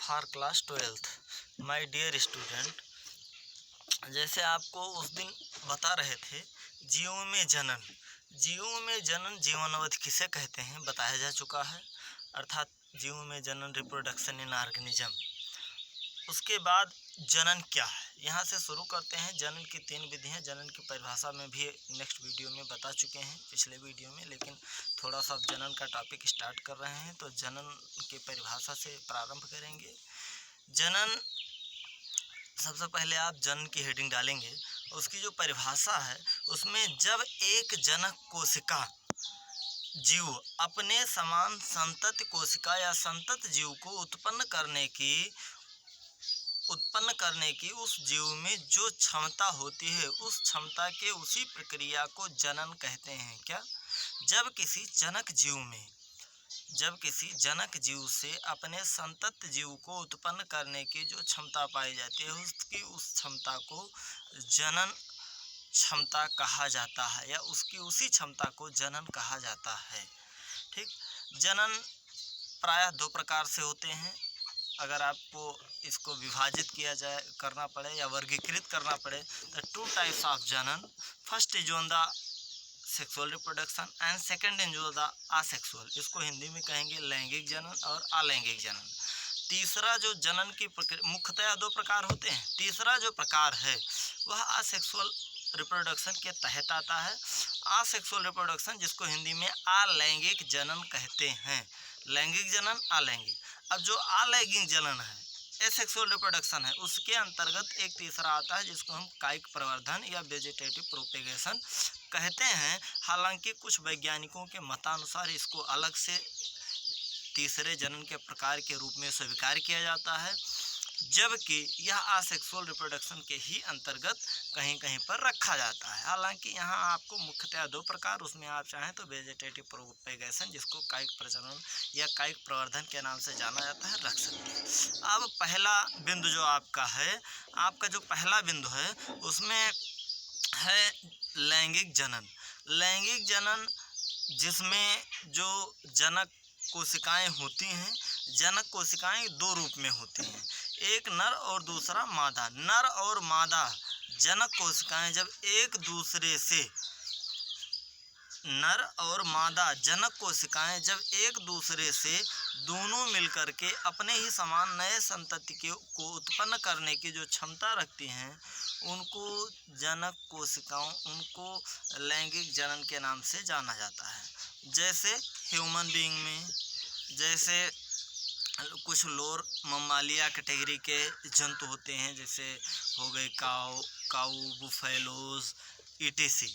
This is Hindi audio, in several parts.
For class 12th। My dear student, जैसे आपको उस दिन बता रहे थे, जीवों में जनन। जीवों में जनन जीवनवध किसे कहते हैं बताया जा चुका है, अर्थात जीवों में जनन रिप्रोडक्शन इन ऑर्गेनिज्म। उसके बाद जनन क्या है, यहाँ से शुरू करते हैं। जनन की 3 विधियाँ, जनन की परिभाषा में भी नेक्स्ट वीडियो में बता चुके हैं, पिछले वीडियो में, लेकिन थोड़ा सा जनन का टॉपिक स्टार्ट कर रहे हैं तो जनन की परिभाषा से प्रारंभ करेंगे। जनन, सबसे पहले आप जनन की हेडिंग डालेंगे, उसकी जो परिभाषा है उसमें जब एक जनक कोशिका जीव अपने समान संतति कोशिका या संतत जीव को उत्पन्न करने की उस जीव में जो क्षमता होती है, उस क्षमता के उसी प्रक्रिया को जनन कहते हैं। क्या? जब किसी जनक जीव से अपने संतत जीव को उत्पन्न करने की जो क्षमता पाई जाती है, उसकी उस क्षमता को जनन क्षमता कहा जाता है, या उसकी उसी क्षमता को जनन कहा जाता है। ठीक। जनन प्रायः 2 प्रकार से होते हैं। अगर आपको इसको विभाजित करना पड़े या वर्गीकृत करना पड़े तो 2 टाइप्स ऑफ जनन। First is on the sexual reproduction and second is on the asexual. इसको हिंदी में कहेंगे लैंगिक जनन और अलैंगिक जनन। तीसरा जो जनन की मुख्यतः 2 प्रकार होते हैं। तीसरा जो प्रकार है वह असेक्सुअल रिप्रोडक्शन के तहत आता है। असेक्सुअल रिप्रोडक्शन, जिसको हिंदी में अलैंगिक जनन कहते हैं। लैंगिक जनन, अलैंगिक। अब जो अलैंगिक जनन है, एसेक्सुअल रिप्रोडक्शन है, उसके अंतर्गत एक तीसरा आता है जिसको हम कायिक प्रवर्धन या वेजिटेटिव प्रोपेगेशन कहते हैं। हालांकि कुछ वैज्ञानिकों के मतानुसार इसको अलग से तीसरे जनन के प्रकार के रूप में स्वीकार किया जाता है, जबकि यह असेक्सुअल रिप्रोडक्शन के ही अंतर्गत कहीं कहीं पर रखा जाता है। हालांकि यहाँ आपको मुख्यतः 2 प्रकार, उसमें आप चाहें तो वेजिटेटिव प्रोपेगेशन, जिसको कायिक प्रजनन या कायिक प्रवर्धन के नाम से जाना जाता है, रख सकते हैं। अब पहला बिंदु जो आपका जो पहला बिंदु है उसमें है लैंगिक जनन। लैंगिक जनन, जिसमें जो जनक कोशिकाएं होती हैं, जनक कोशिकाएं 2 रूप में होती हैं, एक नर और दूसरा मादा। नर और मादा जनक कोशिकाएं जब एक दूसरे से दोनों मिलकर के अपने ही समान नए संतति को उत्पन्न करने की जो क्षमता रखती हैं, उनको जनक कोशिकाओं, उनको लैंगिक जनन के नाम से जाना जाता है। जैसे ह्यूमन बीइंग में, जैसे कुछ लोअर मम्मालिया कैटेगरी के जंतु होते हैं, जैसे हो गए काऊ, बुफेलोज, ईटीसी।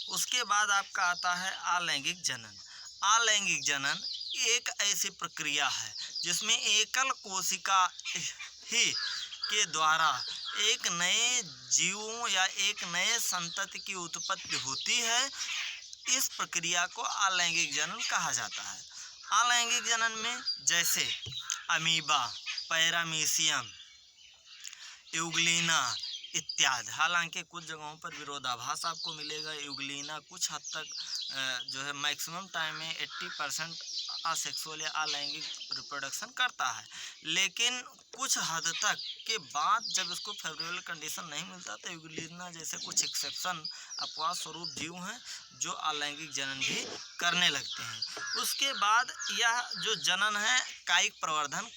उसके बाद आपका आता है अलैंगिक जनन। अलैंगिक जनन एक ऐसी प्रक्रिया है जिसमें एकल कोशिका ही के द्वारा एक नए जीवों या एक नए संतति की उत्पत्ति होती है। इस प्रक्रिया को अलैंगिक जनन कहा जाता है। अलैंगिक जनन में जैसे अमीबा, पैरामीशियम, यूग्लिना इत्यादि। हालांकि कुछ जगहों पर विरोधाभास आपको मिलेगा। यूग्लिना कुछ हद तक जो है मैक्सिमम टाइम में 80% असेक्सुअल या अलैंगिक रिप्रोडक्शन करता है, लेकिन कुछ हद तक के बाद जब इसको फेवरेबल कंडीशन नहीं मिलता तो यूग्लिना जैसे कुछ एक्सेप्शन अपवाद स्वरूप जीव हैं जो अलैंगिक जनन भी करने लगते हैं। उसके बाद यह जो जनन है कायिक प्रवर्धन,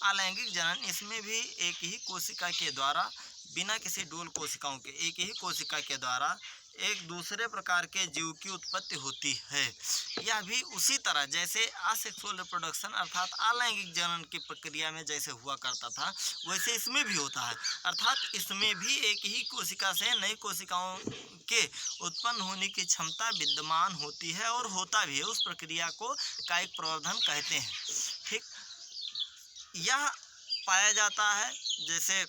अलैंगिक जनन, इसमें भी एक ही कोशिका के द्वारा, बिना किसी डोल कोशिकाओं के, एक ही कोशिका के द्वारा एक दूसरे प्रकार के जीव की उत्पत्ति होती है। यह भी उसी तरह जैसे असेक्सुअल रिप्रोडक्शन अर्थात अलैंगिक जनन की प्रक्रिया में जैसे हुआ करता था, वैसे इसमें भी होता है। अर्थात इसमें भी एक ही कोशिका से नई कोशिकाओं के उत्पन्न होने की क्षमता विद्यमान होती है और होता भी है। उस प्रक्रिया को कायिक प्रवर्धन कहते हैं। ठीक। यह पाया जाता है जैसे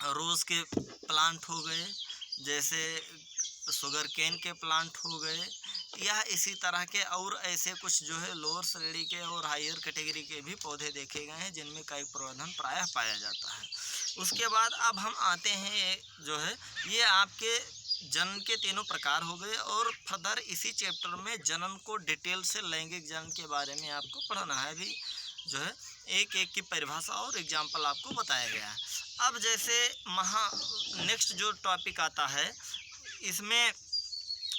रोज़ के प्लांट हो गए, जैसे शुगर केन के प्लांट हो गए, या इसी तरह के और ऐसे कुछ जो है लोअर श्रेणी के और हायर कैटेगरी के भी पौधे देखे गए हैं जिनमें कायिक प्रवर्धन प्रायः पाया जाता है। उसके बाद अब हम आते हैं जो है, ये आपके जनन के 3 प्रकार हो गए, और फर्दर इसी चैप्टर में जनन को डिटेल से लैंगिक जनन के बारे में आपको पढ़ना है अभी जो है। एक एक की परिभाषा और एग्जाम्पल आपको बताया गया है। अब जैसे नेक्स्ट जो टॉपिक आता है, इसमें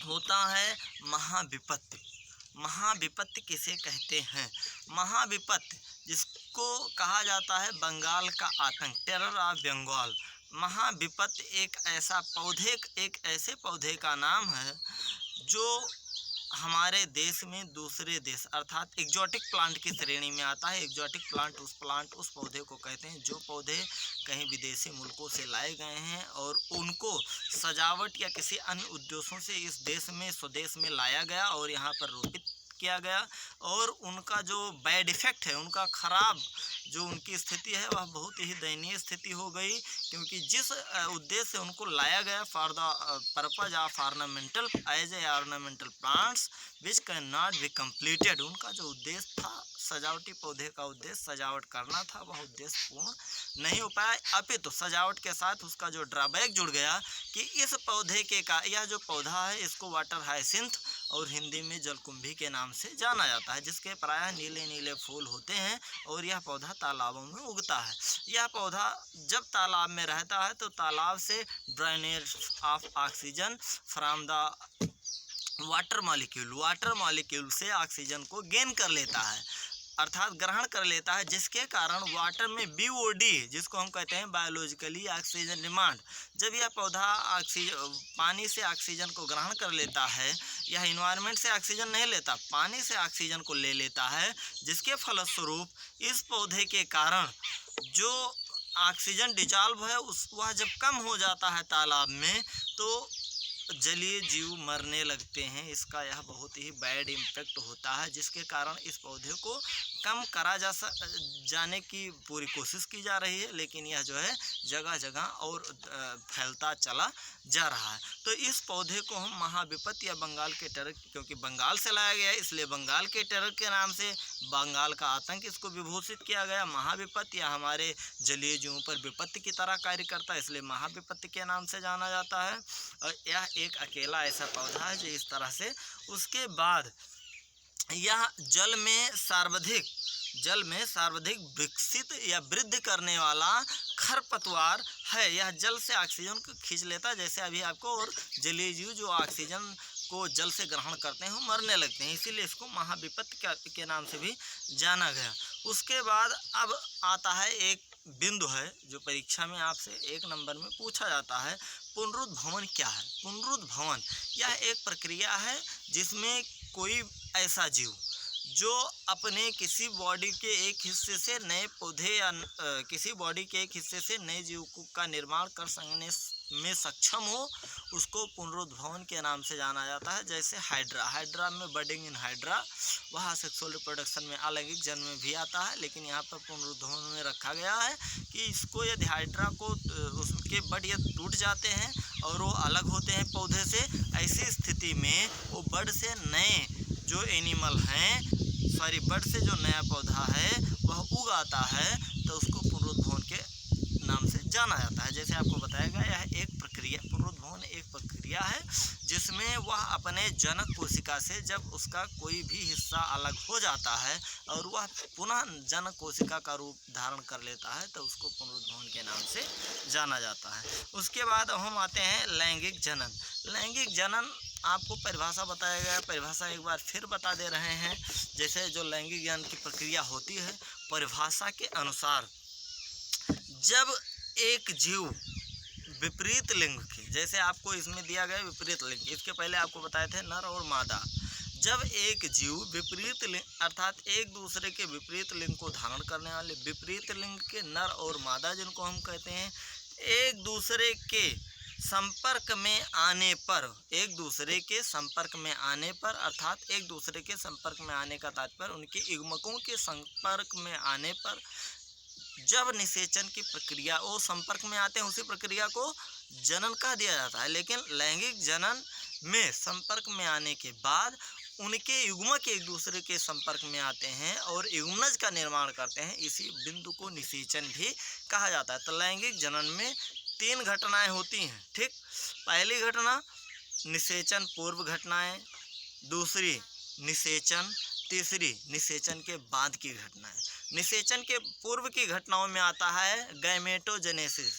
होता है महाविपत्ति। महाविपत्ति किसे कहते हैं? महाविपत्ति जिसको कहा जाता है बंगाल का आतंक, टेरर ऑफ बंगाल। महाविपत्ति एक ऐसे पौधे का नाम है जो हमारे देश में दूसरे देश अर्थात एक्जोटिक प्लांट की श्रेणी में आता है। एक्जोटिक प्लांट उस पौधे को कहते हैं जो पौधे कहीं विदेशी मुल्कों से लाए गए हैं और उनको सजावट या किसी अन्य उद्देश्यों से इस देश में स्वदेश में लाया गया और यहाँ पर रोपित किया गया, और उनका जो बैड इफेक्ट है, उनका खराब जो उनकी स्थिति है वह बहुत ही दयनीय स्थिति हो गई, क्योंकि जिस उद्देश्य से उनको लाया गया for the purpose of ornamental as a ornamental plants which can not be completed, उनका जो उद्देश्य था सजावटी पौधे का उद्देश्य सजावट करना था, वह उद्देश्य पूर्ण नहीं हो पाया। अपितु सजावट के साथ उसका जो ड्रॉबैक जुड़ गया कि इस पौधे के का यह जो पौधा है इसको वाटर हाइसिंथ और हिंदी में जलकुंभी के नाम से जाना जाता है, जिसके प्रायः नीले नीले फूल होते हैं और यह पौधा तालाबों में उगता है। यह पौधा जब तालाब में रहता है तो तालाब से drainage of oxygen from the water molecule से ऑक्सीजन को गेन कर लेता है, अर्थात ग्रहण कर लेता है, जिसके कारण वाटर में BOD जिसको हम कहते हैं बायोलॉजिकली ऑक्सीजन डिमांड, जब यह पौधा पानी से ऑक्सीजन को ग्रहण कर लेता है, यह इन्वायरमेंट से ऑक्सीजन नहीं लेता, पानी से ऑक्सीजन को ले लेता है, जिसके फलस्वरूप इस पौधे के कारण जो ऑक्सीजन डिजॉल्व है वह जब कम हो जाता है तालाब में तो जलीय जीव मरने लगते हैं। इसका यह बहुत ही बैड इम्पैक्ट होता है, जिसके कारण इस पौधे को कम करा जाने की पूरी कोशिश की जा रही है, लेकिन यह जो है जगह जगह और फैलता चला जा रहा है। तो इस पौधे को हम महाविपत्ति या बंगाल के टेरर, क्योंकि बंगाल से लाया गया है इसलिए बंगाल के टेरर के नाम से, बंगाल का आतंक इसको विभूषित किया गया। महाविपत्ति या हमारे जलीय जीवों पर विपत्ति की तरह कार्य करता है, इसलिए महाविपत्ति के नाम से जाना जाता है। और यह एक अकेला ऐसा पौधा है जो इस तरह से, उसके बाद यह जल में सर्वाधिक विकसित या वृद्धि करने वाला खरपतवार है। यह जल से ऑक्सीजन को खींच लेता है, जैसे अभी आपको, और जलीय जीव जो ऑक्सीजन को जल से ग्रहण करते हैं वो मरने लगते हैं, इसीलिए इसको महाविपत्ति के नाम से भी जाना गया। उसके बाद अब आता है एक बिंदु है जो परीक्षा में आपसे 1 नंबर में पूछा जाता है, पुनरुद्भवन क्या है? पुनरुद्भवन यह एक प्रक्रिया है जिसमें कोई ऐसा जीव जो अपने किसी बॉडी के एक हिस्से से नए पौधे या किसी बॉडी के एक हिस्से से नए जीव का निर्माण कर सकने में सक्षम हो, उसको पुनरुद्भवन के नाम से जाना जाता है। जैसे हाइड्रा में बर्डिंग इन हाइड्रा, वहाँ सेक्सुअल रिप्रोडक्शन में अलैंगिक जन्म में भी आता है, लेकिन यहाँ पर पुनरुद्भवन में रखा गया है कि इसको यदि हाइड्रा को उसके बड यदि टूट जाते हैं और वो अलग होते हैं पौधे से, ऐसी स्थिति में वो बड से नए जो एनिमल हैं बड से जो नया पौधा है वह उग आता है, तो उसको पुनरुद्भवन के नाम से जाना जाता है। जैसे आपको बताया गया, यह एक प्रक्रिया, पुनरुद्भवन एक प्रक्रिया है जिसमें वह अपने जनक कोशिका से जब उसका कोई भी हिस्सा अलग हो जाता है और वह पुनः जनक कोशिका का रूप धारण कर लेता है, तो उसको पुनरुद्भवन के नाम से जाना जाता है। उसके बाद हम आते हैं लैंगिक जनन। लैंगिक जनन आपको परिभाषा बताया गया, परिभाषा एक बार फिर बता दे रहे हैं। जैसे जो लैंगिक जनन की प्रक्रिया होती है, परिभाषा के अनुसार जब एक जीव विपरीत लिंग के, जैसे आपको इसमें दिया गया विपरीत लिंग, इसके पहले आपको बताए थे नर और मादा, जब एक जीव विपरीत लिंग अर्थात एक दूसरे के विपरीत लिंग को धारण करने वाले विपरीत लिंग के नर और मादा जिनको हम कहते हैं, एक दूसरे के संपर्क में आने पर, अर्थात एक दूसरे के संपर्क में आने का तात्पर्य उनके युग्मकों के संपर्क में आने पर जब निषेचन की प्रक्रिया, वो संपर्क में आते हैं, उसी प्रक्रिया को जनन कह दिया जाता है। लेकिन लैंगिक जनन में संपर्क में आने के बाद उनके युग्मक एक दूसरे के संपर्क में आते हैं और युग्मनज का निर्माण करते हैं, इसी बिंदु को निषेचन भी कहा जाता है। तो लैंगिक जनन में 3 घटनाएं होती हैं, ठीक। पहली घटना निषेचन पूर्व घटनाएं, दूसरी निषेचन तीसरी, निषेचन के बाद की घटनाएं। निषेचन के पूर्व की घटनाओं में आता है गैमेटोजेनेसिस,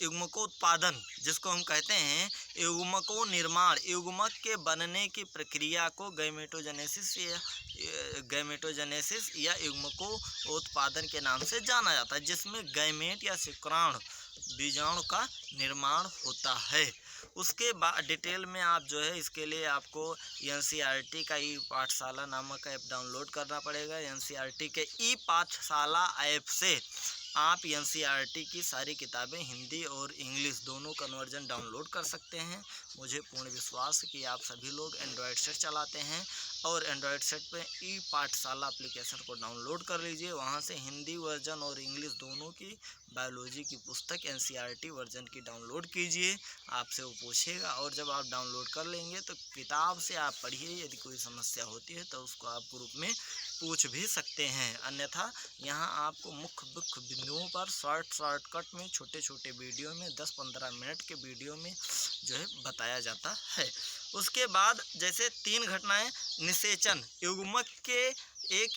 युग्मकोत्पादन, जिसको हम कहते हैं युग्मको निर्माण। युग्मक के बनने की प्रक्रिया को गैमेटोजेनेसिस या युग्मको उत्पादन के नाम से जाना जाता है, जिसमें गैमेट या शुक्राणु बीजाणु का निर्माण होता है। उसके बाद डिटेल में आप जो है इसके लिए आपको एनसीईआरटी का ई पाठशाला नामक ऐप डाउनलोड करना पड़ेगा। एनसीईआरटी के ई पाठशाला ऐप से आप एनसीईआरटी की सारी किताबें हिंदी और इंग्लिश दोनों कन्वर्जन डाउनलोड कर सकते हैं। मुझे पूर्ण विश्वास है कि आप सभी लोग एंड्रॉयड सेट चलाते हैं और एंड्रॉयड सेट पे ई पाठशाला एप्लीकेशन को डाउनलोड कर लीजिए। वहां से हिंदी वर्जन और इंग्लिश दोनों की बायोलॉजी की पुस्तक एनसीईआरटी वर्जन की डाउनलोड कीजिए। आपसे वो पूछेगा और जब आप डाउनलोड कर लेंगे तो किताब से आप पढ़िए। यदि कोई समस्या होती है तो उसको आप ग्रुप में पूछ भी सकते हैं। अन्यथा यहाँ आपको मुख्य बिंदुओं पर शॉर्टकट में छोटे छोटे वीडियो में 10-15 मिनट के वीडियो में जो है बताया जाता है। उसके बाद जैसे 3 घटनाएं, निषेचन, युग्मक के एक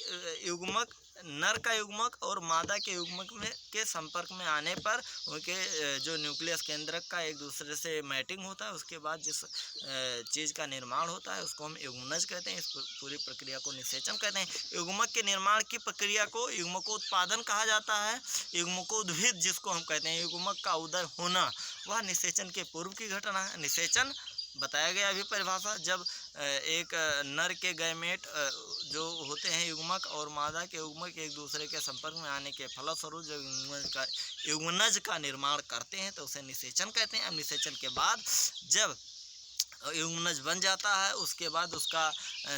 युग्मक, नर का युग्मक और मादा के युग्मक में के संपर्क में आने पर उनके जो न्यूक्लियस केंद्रक का एक दूसरे से मैटिंग होता है, उसके बाद जिस चीज़ का निर्माण होता है उसको हम युग्मनज कहते हैं। इस पूरी प्रक्रिया को निषेचन कहते हैं। युग्मक के निर्माण की प्रक्रिया को युग्मकोत्पादन कहा जाता है। युग्मकोद्भिद जिसको हम कहते हैं, युग्मक का उदय होना, वह निषेचन के पूर्व की घटना है। निषेचन बताया गया अभी परिभाषा, जब एक नर के गैमेट जो होते हैं युग्मक और मादा के युग्मक एक दूसरे के संपर्क में आने के फलस्वरूप जब युग्मनज का निर्माण करते हैं तो उसे निषेचन कहते हैं। अब निषेचन के बाद जब युग्मनज बन जाता है उसके बाद उसका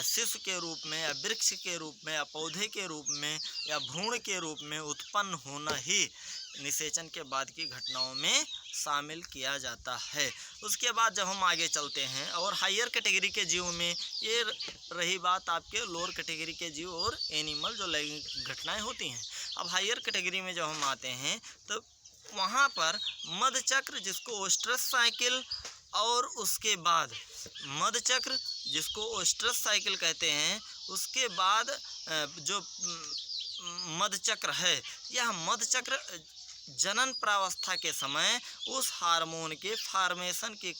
शिशु के रूप में या वृक्ष के रूप में या पौधे के रूप में या भ्रूण के रूप में उत्पन्न होना ही निषेचन के बाद की घटनाओं में शामिल किया जाता है। उसके बाद जब हम आगे चलते हैं और हायर कैटेगरी के जीव में, ये रही बात आपके लोअर कैटेगरी के जीव और एनिमल जो लैंगिक घटनाएं होती हैं। अब हायर कैटेगरी में जब हम आते हैं तो वहाँ पर मधचक्र जिसको ओस्ट्रस साइकिल और उसके बाद मधचक्र जिसको ओस्ट्रस साइकिल कहते हैं, उसके बाद जो मधचक्र है, यह मधचक्र जनन प्रावस्था के समय उस हार्मोन के फॉर्मेशन की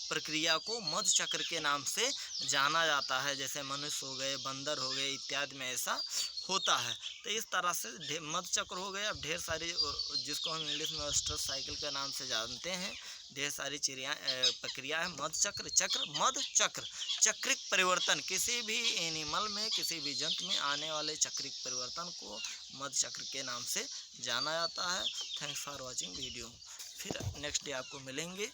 प्रक्रिया को मधचक्र के नाम से जाना जाता है। जैसे मनुष्य हो गए, बंदर हो गए इत्यादि में ऐसा होता है। तो इस तरह से मधचक्र हो गए। अब ढेर सारी, जिसको हम इंग्लिश में ओस्ट्रस साइकिल के नाम से जानते हैं, ढेर सारी प्रक्रिया है। मधचक्र, चक्र, मधचक्र, चक्रिक परिवर्तन, किसी भी एनिमल में, किसी भी जंतु में आने वाले चक्रिक परिवर्तन को मधचक्र के नाम से जाना जाता है। Thanks for watching video. फिर नेक्स्ट डे आपको मिलेंगे।